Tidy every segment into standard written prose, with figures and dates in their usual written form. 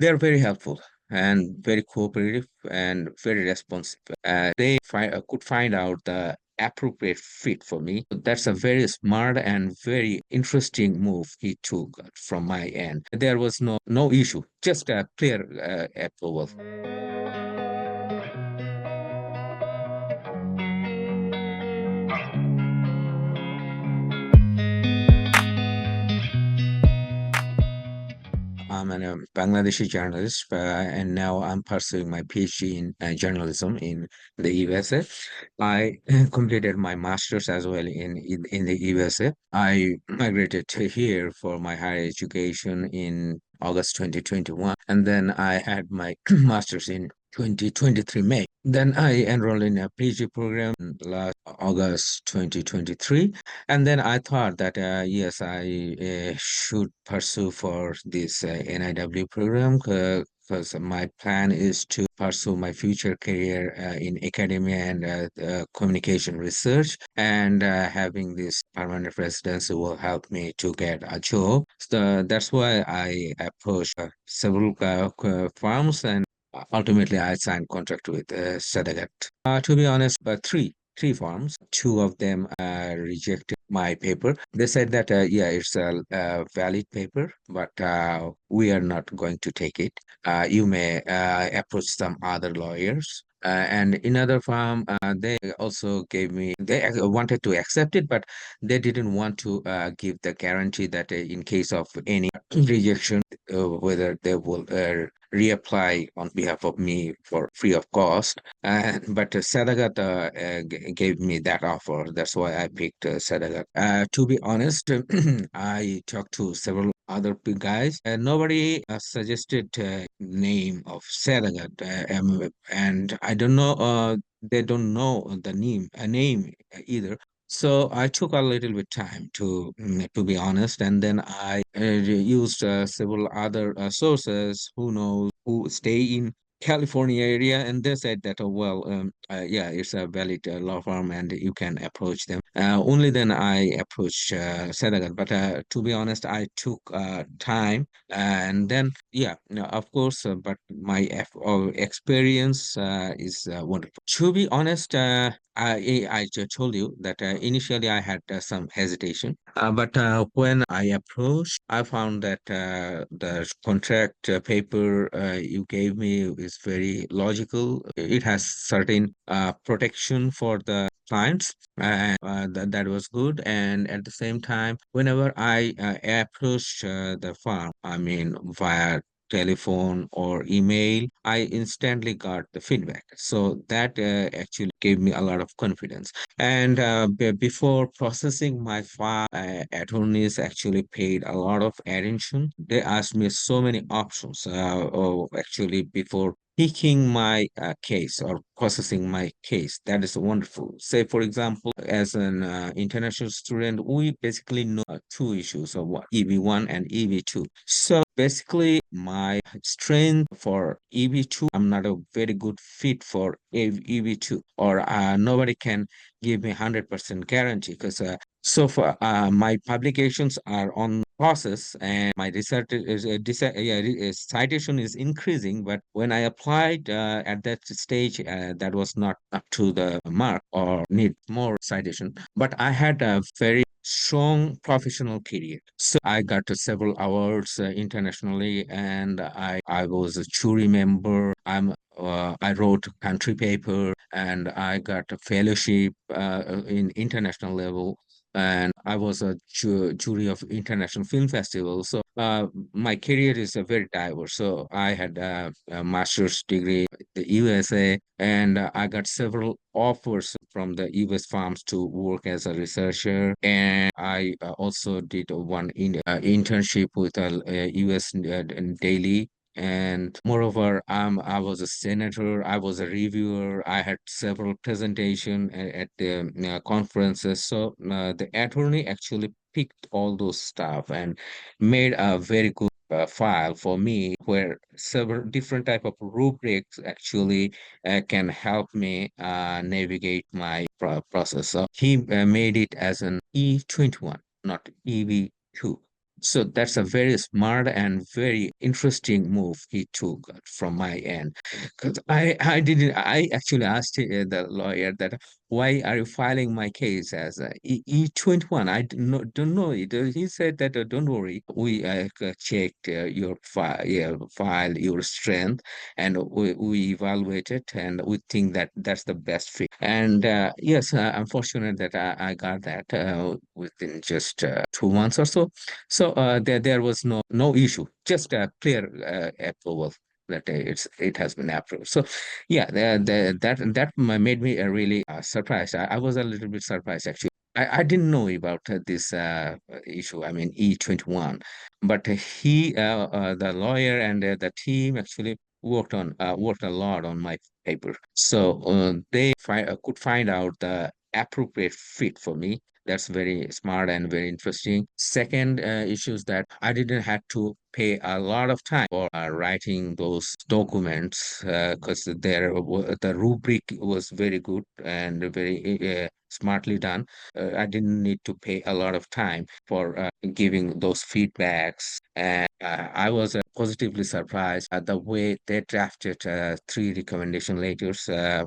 They're very helpful and very cooperative and very responsive. They could find out the appropriate fit for me. That's a very smart and very interesting move he took from my end. There was no issue, just a clear approval. I'm a Bangladeshi journalist, and now I'm pursuing my PhD in journalism in the USA. I completed my master's as well in the USA. I migrated to here for my higher education in August 2021, and then I had my master's in 2023 May. Then I enrolled in a PhD program last August 2023. And then I thought that yes, I should pursue for this NIW program because my plan is to pursue my future career in academia and communication research. And having this permanent residency will help me to get a job. So that's why I approached several firms, and ultimately I signed contract with Sedaghat. To be honest, three farms. Two of them rejected my paper. They said that, yeah, it's a valid paper, but we are not going to take it. You may approach some other lawyers. And in other farm, they also wanted to accept it, but they didn't want to give the guarantee that in case of any rejection, whether they will reapply on behalf of me for free of cost. But Sedaghat gave me that offer. That's why I picked Sedaghat. To be honest, I talked to several other guys, and nobody suggested name of Sedaghat, and I don't know. They don't know the name either. So I took a little bit time to be honest, and then I used several other sources who knows who stay in California area, and they said that, oh, well, yeah, it's a valid law firm, and you can approach them. Only then I approached Sedaghat, but to be honest, I took time, and then yeah, no, of course, but my experience is wonderful. To be honest, I just told you that initially I had some hesitation, but when I approached, I found that the contract paper you gave me is very logical. It has certain protection for the clients, and that was good. And at the same time, whenever I approached the firm, I mean via telephone or email, I instantly got the feedback. So that actually gave me a lot of confidence. And before processing my file, attorneys actually paid a lot of attention. They asked me so many options. Actually, before picking my case or processing my case, that is wonderful. Say, for example, as an international student, we basically know two issues of what EB1 and EB2. So basically, my strength for EB2, I'm not a very good fit for EB2, or nobody can give me 100% guarantee because so far my publications are on process and my research citation is increasing, but when I applied at that stage, that was not up to the mark or need more citation, but I had a very strong professional career. So I got to several awards internationally, and I was a jury member. I wrote a country paper, and I got a fellowship in international level. And I was a jury of international film festivals. So my career is very diverse. So I had a master's degree in the USA, and I got several offers from the US farms to work as a researcher. And I also did one internship with a US daily. And moreover, I was a senator, I was a reviewer, I had several presentations at the conferences. So the attorney actually picked all those stuff and made a very good file for me where several different type of rubrics actually can help me navigate my process. So he made it as an E21, not EB2. So that's a very smart and very interesting move he took from my end. Because I actually asked the lawyer that why are you filing my case as a E21? I don't know it. He said that don't worry, we checked your file, your strength, and we evaluated, and we think that that's the best fit. And yes, I'm fortunate that I got that within just 2 months or so. So there was no issue, just a clear approval that it has been approved. So yeah, that made me really surprised. I was a little bit surprised actually. I didn't know about this issue. I mean E21, but the lawyer and the team actually worked a lot on my paper. So they could find out the appropriate fit for me. That's very smart and very interesting. Second issue is that I didn't have to pay a lot of time for writing those documents because the rubric was very good and very smartly done. I didn't need to pay a lot of time for giving those feedbacks. And I was positively surprised at the way they drafted three recommendation letters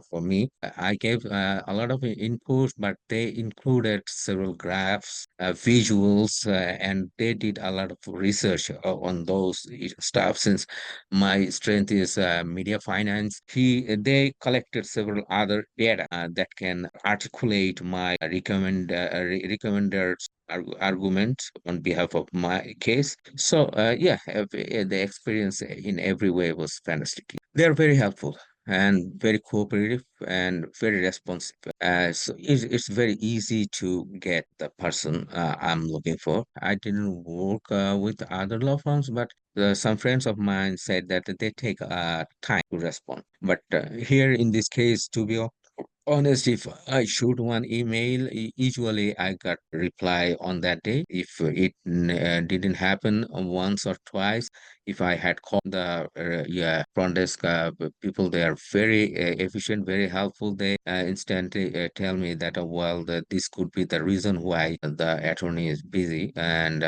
for me. I gave a lot of input, but they included several graphs, visuals, and they did a lot of research on those stuff. Since my strength is media finance, they collected several other data that can articulate my recommended argument on behalf of my case. So yeah, the experience in every way was fantastic. They're very helpful and very cooperative and very responsive. So it's very easy to get the person I'm looking for. I didn't work with other law firms, but some friends of mine said that they take time to respond. But here in this case, to be honest, if I shoot one email, usually I got reply on that day. If it didn't happen once or twice, if I had called the front desk people, they are very efficient, very helpful. They instantly tell me that well, this could be the reason why the attorney is busy, and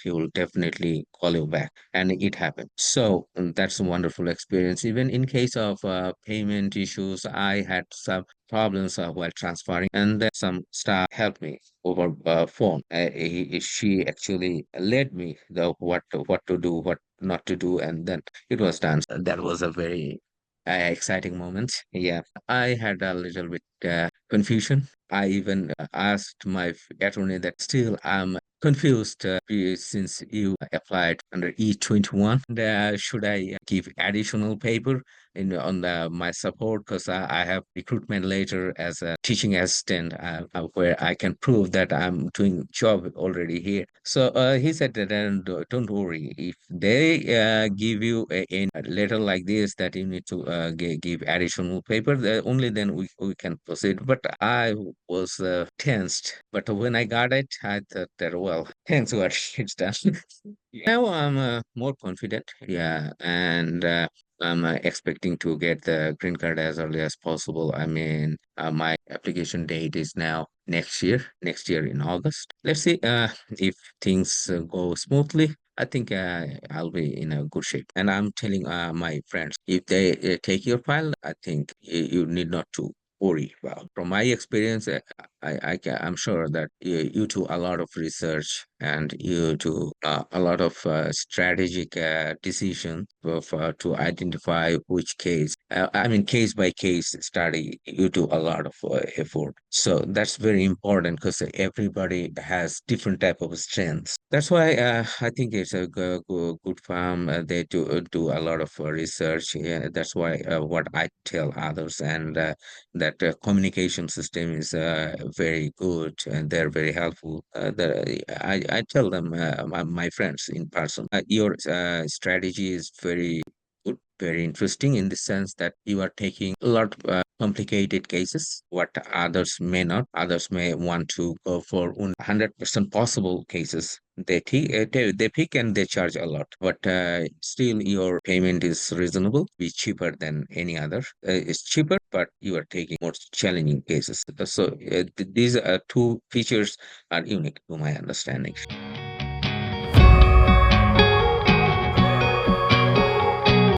he will definitely call you back. And it happened. So that's a wonderful experience. Even in case of payment issues, I had some problems while transferring, and then some staff helped me over phone. She actually led me the what to do, what not to do, and then it was done. So that was a very exciting moment. Yeah, I had a little bit confusion. I even asked my attorney that still I'm confused since you applied under E21. And, should I give additional paper in on my support because I have recruitment later as a teaching assistant where I can prove that I'm doing job already here. So he said that don't worry if they give you a letter like this that you need to give additional paper, only then we can proceed. But I was tensed. But when I got it, I thought that well, thanks God it's done. Now I'm more confident. Yeah, and I'm expecting to get the green card as early as possible. I mean, my application date is now next year in August. Let's see if things go smoothly. I think I'll be in a good shape. And I'm telling my friends, if they take your file, I think you need not to worry about. From my experience, I'm sure that you do a lot of research and you do a lot of strategic decision to identify which case. I mean, case by case study, you do a lot of effort. So that's very important because everybody has different type of strengths. That's why I think it's a good farm. They do a lot of research. Yeah, that's why what I tell others and that communication system is very good and they're very helpful. I tell them, my friends in person, your strategy is very good, very interesting in the sense that you are taking a lot of complicated cases, what others may not. Others may want to go for 100% possible cases. They pick and they charge a lot, but still your payment is reasonable, be cheaper than any other. It's cheaper, but you are taking more challenging cases. So these two features are unique to my understanding.